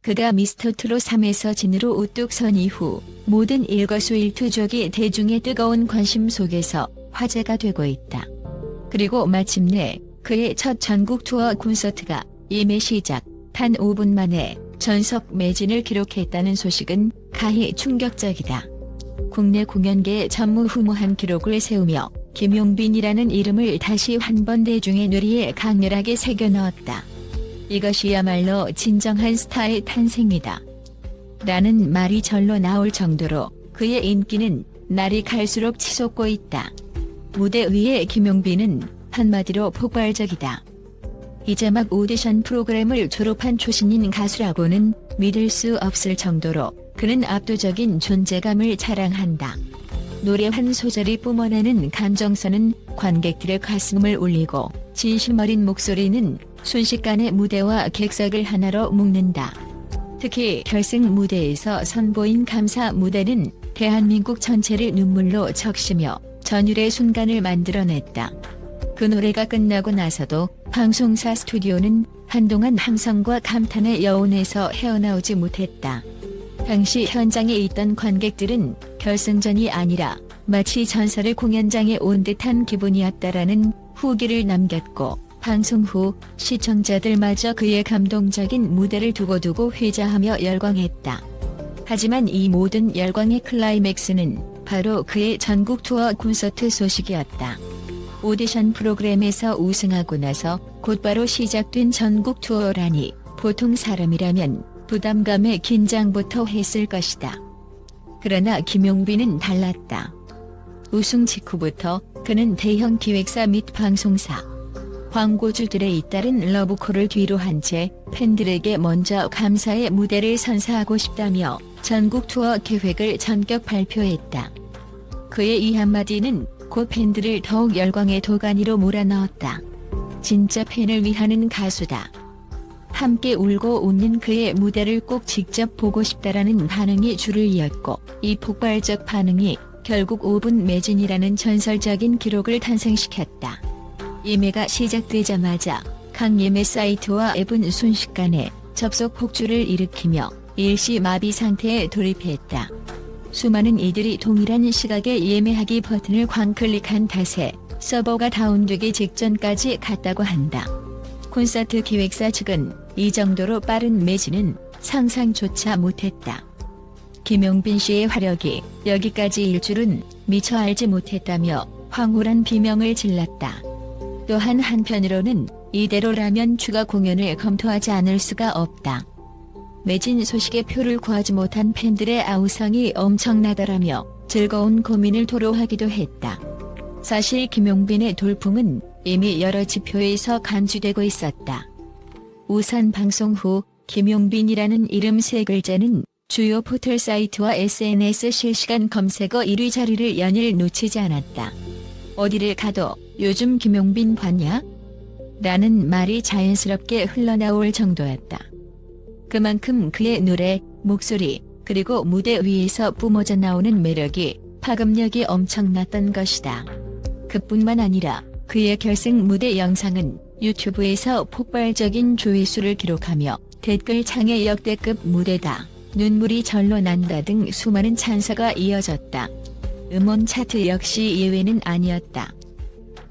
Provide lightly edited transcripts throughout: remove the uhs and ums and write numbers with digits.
그가 미스터트롯 3에서 진으로 우뚝 선 이후 모든 일거수일투족이 대중의 뜨거운 관심 속에서 화제가 되고 있다. 그리고 마침내 그의 첫 전국 투어 콘서트가 이미 시작 단 5분 만에 전석 매진을 기록했다는 소식은 가히 충격적이다. 국내 공연계의 전무후무한 기록을 세우며 김용빈이라는 이름을 다시 한 번 대중의 뇌리에 강렬하게 새겨 넣었다. 이것이야말로 진정한 스타의 탄생이다. 라는 말이 절로 나올 정도로 그의 인기는 날이 갈수록 치솟고 있다. 무대 위의 김용빈은 한마디로 폭발적이다. 이제 막 오디션 프로그램을 졸업한 초신인 가수라고는 믿을 수 없을 정도로 그는 압도적인 존재감을 자랑한다. 노래 한 소절이 뿜어내는 감정선은 관객들의 가슴을 울리고 진심 어린 목소리는 순식간에 무대와 객석을 하나로 묶는다. 특히 결승 무대에서 선보인 감사 무대는 대한민국 전체를 눈물로 적시며 전율의 순간을 만들어냈다. 그 노래가 끝나고 나서도 방송사 스튜디오는 한동안 함성과 감탄의 여운에서 헤어나오지 못했다. 당시 현장에 있던 관객들은 결승전이 아니라 마치 전설의 공연장에 온 듯한 기분이었다라는 후기를 남겼고, 방송 후 시청자들마저 그의 감동적인 무대를 두고두고 회자하며 열광했다. 하지만 이 모든 열광의 클라이맥스는 바로 그의 전국 투어 콘서트 소식이었다. 오디션 프로그램에서 우승하고 나서 곧바로 시작된 전국 투어라니 보통 사람이라면 부담감에 긴장부터 했을 것이다. 그러나 김용빈은 달랐다. 우승 직후부터 그는 대형 기획사 및 방송사, 광고주들의 잇따른 러브콜을 뒤로 한 채 팬들에게 먼저 감사의 무대를 선사하고 싶다며 전국 투어 계획을 전격 발표했다. 그의 이 한마디는 곧 팬들을 더욱 열광의 도가니로 몰아넣었다. 진짜 팬을 위하는 가수다. 함께 울고 웃는 그의 무대를 꼭 직접 보고 싶다라는 반응이 줄을 이었고, 이 폭발적 반응이 결국 5분 매진이라는 전설적인 기록을 탄생시켰다. 예매가 시작되자마자 각 예매 사이트와 앱은 순식간에 접속 폭주를 일으키며 일시 마비 상태에 돌입했다. 수많은 이들이 동일한 시각에 예매하기 버튼을 광클릭한 탓에 서버가 다운되기 직전까지 갔다고 한다. 콘서트 기획사 측은 이 정도로 빠른 매진은 상상조차 못했다. 김용빈 씨의 화력이 여기까지일 줄은 미처 알지 못했다며 황홀한 비명을 질렀다. 또한 한편으로는 이대로라면 추가 공연을 검토하지 않을 수가 없다. 매진 소식에 표를 구하지 못한 팬들의 아우성이 엄청나더라며 즐거운 고민을 토로하기도 했다. 사실 김용빈의 돌풍은 이미 여러 지표에서 간주되고 있었다. 우선 방송 후 김용빈이라는 이름 3글자는 주요 포털 사이트와 SNS 실시간 검색어 1위 자리를 연일 놓치지 않았다. 어디를 가도 요즘 김용빈 봤냐? 라는 말이 자연스럽게 흘러나올 정도였다. 그만큼 그의 노래, 목소리, 그리고 무대 위에서 뿜어져 나오는 매력이, 파급력이 엄청났던 것이다. 그뿐만 아니라 그의 결승 무대 영상은 유튜브에서 폭발적인 조회수를 기록하며 댓글창에 역대급 무대다, 눈물이 절로 난다 등 수많은 찬사가 이어졌다. 음원 차트 역시 예외는 아니었다.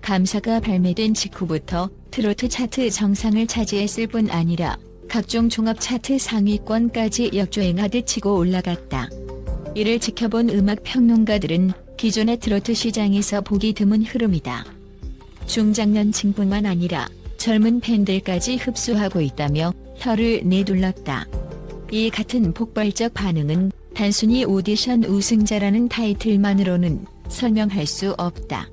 감사가 발매된 직후부터 트로트 차트 정상을 차지했을 뿐 아니라 각종 종합 차트 상위권까지 역주행하듯 치고 올라갔다. 이를 지켜본 음악 평론가들은 기존의 트로트 시장에서 보기 드문 흐름이다. 중장년층뿐만 아니라 젊은 팬들까지 흡수하고 있다며 혀를 내둘렀다. 이 같은 폭발적 반응은 단순히 오디션 우승자라는 타이틀만으로는 설명할 수 없다.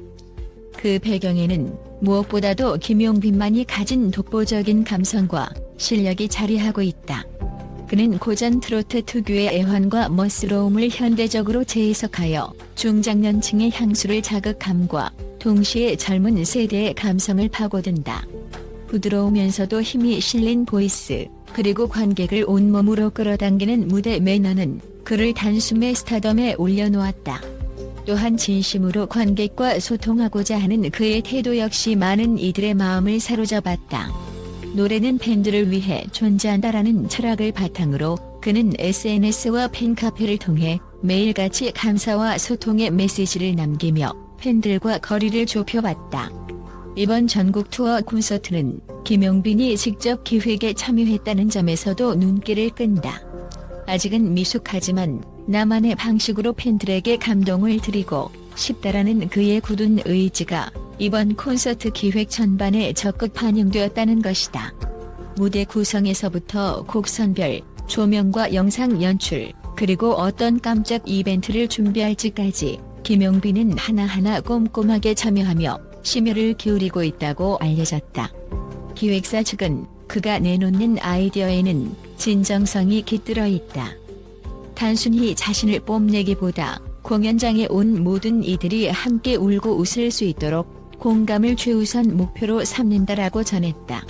그 배경에는 무엇보다도 김용빈만이 가진 독보적인 감성과 실력이 자리하고 있다. 그는 고전 트로트 특유의 애환과 멋스러움을 현대적으로 재해석하여 중장년층의 향수를 자극함과 동시에 젊은 세대의 감성을 파고든다. 부드러우면서도 힘이 실린 보이스, 그리고 관객을 온몸으로 끌어당기는 무대 매너는 그를 단숨에 스타덤에 올려놓았다. 또한 진심으로 관객과 소통하고자 하는 그의 태도 역시 많은 이들의 마음을 사로잡았다. 노래는 팬들을 위해 존재한다라는 철학을 바탕으로 그는 SNS와 팬카페를 통해 매일같이 감사와 소통의 메시지를 남기며 팬들과 거리를 좁혀봤다. 이번 전국 투어 콘서트는 김용빈이 직접 기획에 참여했다는 점에서도 눈길을 끈다. 아직은 미숙하지만 나만의 방식으로 팬들에게 감동을 드리고 싶다라는 그의 굳은 의지가 이번 콘서트 기획 전반에 적극 반영되었다는 것이다. 무대 구성에서부터 곡 선별, 조명과 영상 연출, 그리고 어떤 깜짝 이벤트를 준비할지까지 김용빈은 하나하나 꼼꼼하게 참여하며 심혈을 기울이고 있다고 알려졌다. 기획사 측은 그가 내놓는 아이디어에는 진정성이 깃들어 있다. 단순히 자신을 뽐내기보다 공연장에 온 모든 이들이 함께 울고 웃을 수 있도록 공감을 최우선 목표로 삼는다라고 전했다.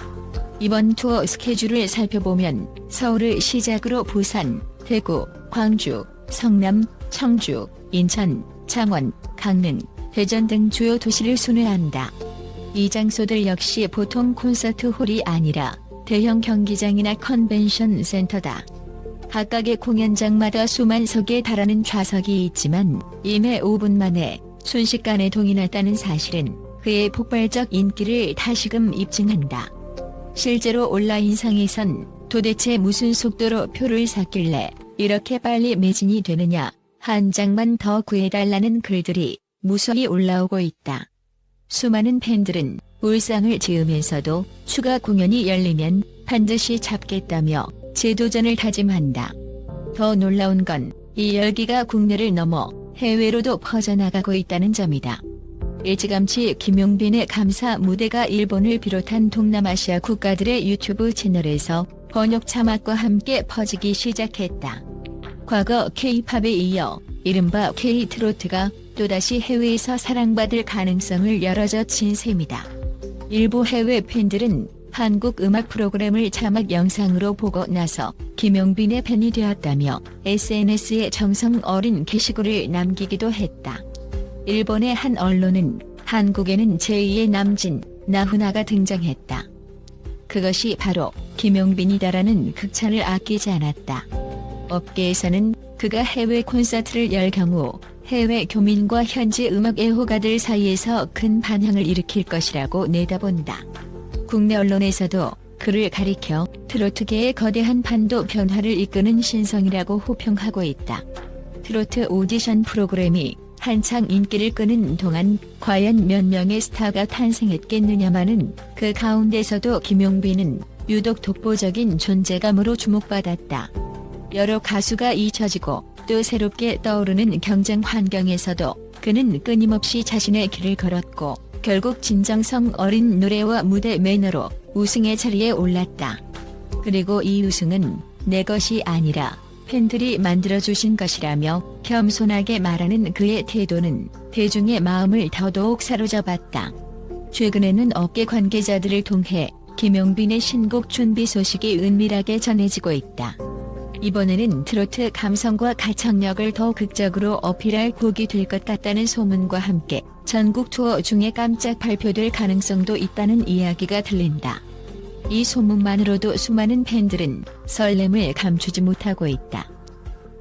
이번 투어 스케줄을 살펴보면 서울을 시작으로 부산, 대구, 광주, 성남, 청주, 인천, 창원, 강릉, 대전 등 주요 도시를 순회한다. 이 장소들 역시 보통 콘서트 홀이 아니라 대형 경기장이나 컨벤션 센터다. 각각의 공연장마다 수만 석에 달하는 좌석이 있지만 임해 5분 만에 순식간에 동이 났다는 사실은 그의 폭발적 인기를 다시금 입증한다. 실제로 온라인상에선 도대체 무슨 속도로 표를 샀길래 이렇게 빨리 매진이 되느냐, 한 장만 더 구해달라는 글들이 무수히 올라오고 있다. 수많은 팬들은 울상을 지으면서도 추가 공연이 열리면 반드시 잡겠다며 재도전을 다짐한다. 더 놀라운 건 이 열기가 국내를 넘어 해외로도 퍼져나가고 있다는 점이다. 일찌감치 김용빈의 감사 무대가 일본을 비롯한 동남아시아 국가들의 유튜브 채널에서 번역 자막과 함께 퍼지기 시작했다. 과거 K-팝에 이어 이른바 K-트로트가 또다시 해외에서 사랑받을 가능성을 열어젖힌 셈이다. 일부 해외 팬들은 한국 음악 프로그램을 자막 영상으로 보고 나서 김용빈의 팬이 되었다며 SNS에 정성 어린 게시글을 남기기도 했다. 일본의 한 언론은 한국에는 제2의 남진, 나훈아가 등장했다. 그것이 바로 김용빈이다라는 극찬을 아끼지 않았다. 업계에서는 그가 해외 콘서트를 열 경우 해외 교민과 현지 음악 애호가들 사이에서 큰 반향을 일으킬 것이라고 내다본다. 국내 언론에서도 그를 가리켜 트로트계의 거대한 판도 변화를 이끄는 신성이라고 호평하고 있다. 트로트 오디션 프로그램이 한창 인기를 끄는 동안 과연 몇 명의 스타가 탄생했겠느냐마는 그 가운데서도 김용빈은 유독 독보적인 존재감으로 주목받았다. 여러 가수가 잊혀지고 또 새롭게 떠오르는 경쟁 환경에서도 그는 끊임없이 자신의 길을 걸었고 결국 진정성 어린 노래와 무대 매너로 우승의 자리에 올랐다. 그리고 이 우승은 내 것이 아니라 팬들이 만들어주신 것이라며 겸손하게 말하는 그의 태도는 대중의 마음을 더더욱 사로잡았다. 최근에는 업계 관계자들을 통해 김용빈의 신곡 준비 소식이 은밀하게 전해지고 있다. 이번에는 트로트 감성과 가창력을 더 극적으로 어필할 곡이 될 것 같다는 소문과 함께 전국 투어 중에 깜짝 발표될 가능성도 있다는 이야기가 들린다. 이 소문만으로도 수많은 팬들은 설렘을 감추지 못하고 있다.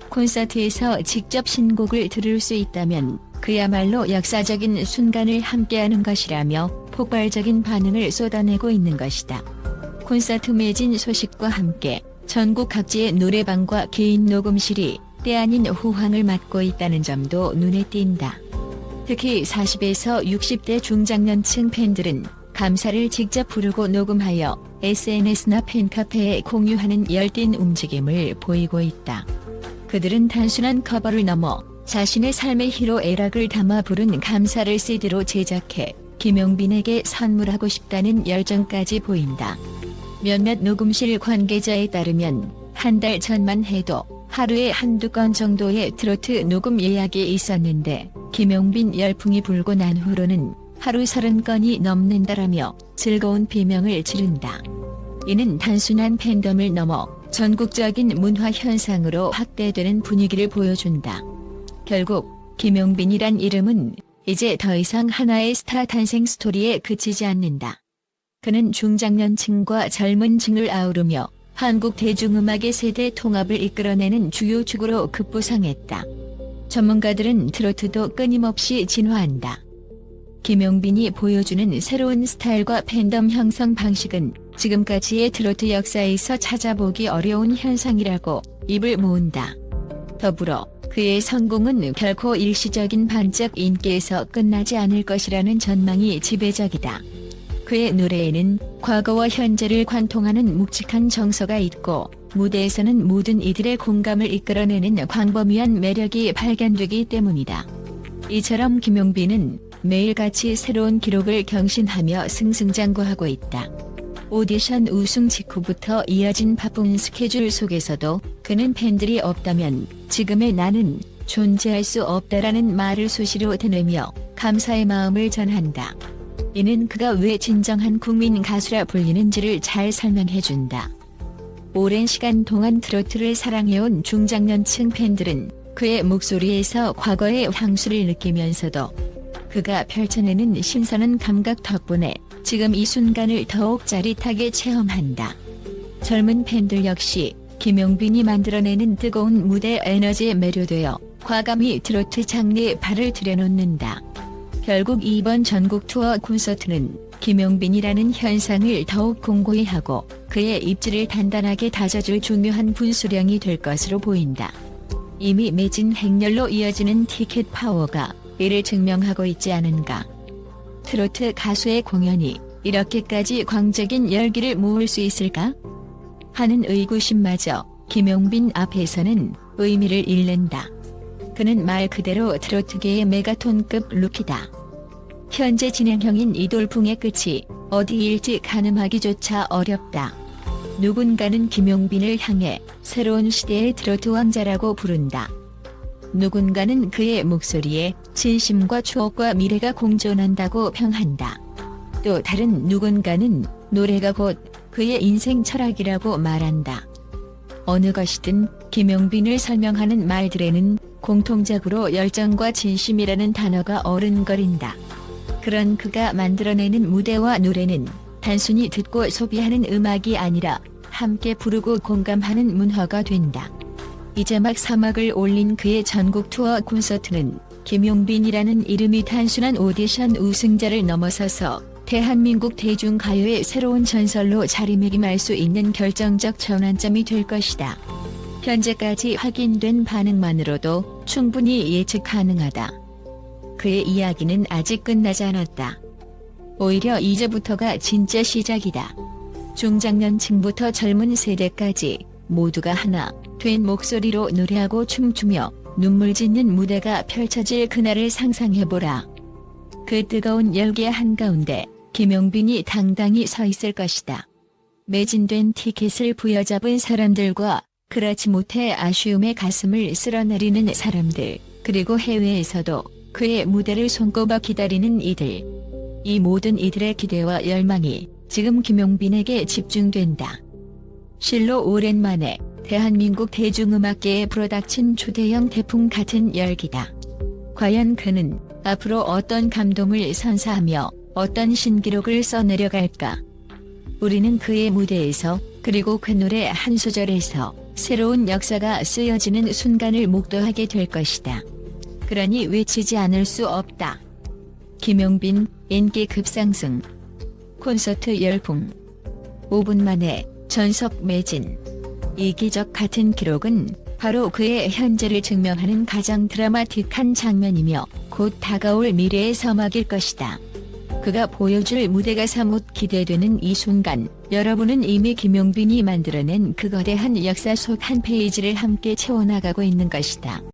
콘서트에서 직접 신곡을 들을 수 있다면 그야말로 역사적인 순간을 함께하는 것이라며 폭발적인 반응을 쏟아내고 있는 것이다. 콘서트 매진 소식과 함께 전국 각지의 노래방과 개인 녹음실이 때 아닌 호황을 맞고 있다는 점도 눈에 띈다. 특히 40에서 60대 중장년층 팬들은 감사를 직접 부르고 녹음하여 SNS나 팬카페에 공유하는 열띤 움직임을 보이고 있다. 그들은 단순한 커버를 넘어 자신의 삶의 희로애락을 담아 부른 감사를 CD로 제작해 김용빈에게 선물하고 싶다는 열정까지 보인다. 몇몇 녹음실 관계자에 따르면 한 달 전만 해도 하루에 한두 건 정도의 트로트 녹음 예약이 있었는데 김용빈 열풍이 불고 난 후로는 하루 30건이 넘는다라며 즐거운 비명을 지른다. 이는 단순한 팬덤을 넘어 전국적인 문화 현상으로 확대되는 분위기를 보여준다. 결국 김용빈이란 이름은 이제 더 이상 하나의 스타 탄생 스토리에 그치지 않는다. 그는 중장년층과 젊은 층을 아우르며 한국 대중음악의 세대 통합을 이끌어내는 주요 축으로 급부상했다. 전문가들은 트로트도 끊임없이 진화한다. 김용빈이 보여주는 새로운 스타일과 팬덤 형성 방식은 지금까지의 트로트 역사에서 찾아보기 어려운 현상이라고 입을 모은다. 더불어 그의 성공은 결코 일시적인 반짝 인기에서 끝나지 않을 것이라는 전망이 지배적이다. 그의 노래에는 과거와 현재를 관통하는 묵직한 정서가 있고 무대에서는 모든 이들의 공감을 이끌어내는 광범위한 매력이 발견되기 때문이다. 이처럼 김용빈은 매일같이 새로운 기록을 경신하며 승승장구하고 있다. 오디션 우승 직후부터 이어진 바쁜 스케줄 속에서도 그는 팬들이 없다면 지금의 나는 존재할 수 없다라는 말을 수시로 드내며 감사의 마음을 전한다. 이는 그가 왜 진정한 국민 가수라 불리는지를 잘 설명해준다. 오랜 시간 동안 트로트를 사랑해온 중장년층 팬들은 그의 목소리에서 과거의 향수를 느끼면서도 그가 펼쳐내는 신선한 감각 덕분에 지금 이 순간을 더욱 짜릿하게 체험한다. 젊은 팬들 역시 김용빈이 만들어내는 뜨거운 무대 에너지에 매료되어 과감히 트로트 장르에 발을 들여놓는다. 결국 이번 전국 투어 콘서트는 김용빈이라는 현상을 더욱 공고히 하고 그의 입지를 단단하게 다져줄 중요한 분수령이 될 것으로 보인다. 이미 매진 행렬로 이어지는 티켓 파워가 이를 증명하고 있지 않은가. 트로트 가수의 공연이 이렇게까지 광적인 열기를 모을 수 있을까? 하는 의구심마저 김용빈 앞에서는 의미를 잃는다. 그는 말 그대로 트로트계의 메가톤급 루키다. 현재 진행형인 이 돌풍의 끝이 어디일지 가늠하기조차 어렵다. 누군가는 김용빈을 향해 새로운 시대의 트로트 왕자라고 부른다. 누군가는 그의 목소리에 진심과 추억과 미래가 공존한다고 평한다. 또 다른 누군가는 노래가 곧 그의 인생 철학이라고 말한다. 어느 것이든 김용빈을 설명하는 말들에는 공통적으로 열정과 진심이라는 단어가 어른거린다. 그런 그가 만들어내는 무대와 노래는 단순히 듣고 소비하는 음악이 아니라 함께 부르고 공감하는 문화가 된다. 이제 막 사막을 올린 그의 전국 투어 콘서트는 김용빈이라는 이름이 단순한 오디션 우승자를 넘어서서 대한민국 대중가요의 새로운 전설로 자리매김할 수 있는 결정적 전환점이 될 것이다. 현재까지 확인된 반응만으로도 충분히 예측 가능하다. 그의 이야기는 아직 끝나지 않았다. 오히려 이제부터가 진짜 시작이다. 중장년층부터 젊은 세대까지 모두가 하나 된 목소리로 노래하고 춤추며 눈물 짓는 무대가 펼쳐질 그날을 상상해보라. 그 뜨거운 열기 한가운데 김용빈이 당당히 서 있을 것이다. 매진된 티켓을 부여잡은 사람들과 그렇지 못해 아쉬움에 가슴을 쓸어내리는 사람들, 그리고 해외에서도 그의 무대를 손꼽아 기다리는 이들. 이 모든 이들의 기대와 열망이 지금 김용빈에게 집중된다. 실로 오랜만에 대한민국 대중음악계에 불어닥친 초대형 태풍 같은 열기다. 과연 그는 앞으로 어떤 감동을 선사하며 어떤 신기록을 써내려갈까? 우리는 그의 무대에서 그리고 그 노래 한 소절에서 새로운 역사가 쓰여지는 순간을 목도하게 될 것이다. 그러니 외치지 않을 수 없다. 김용빈 인기 급상승. 콘서트 열풍. 5분 만에 전석 매진. 이 기적 같은 기록은 바로 그의 현재를 증명하는 가장 드라마틱한 장면이며 곧 다가올 미래의 서막일 것이다. 그가 보여줄 무대가 사뭇 기대되는 이 순간, 여러분은 이미 김용빈이 만들어낸 그 거대한 역사 속 한 페이지를 함께 채워나가고 있는 것이다.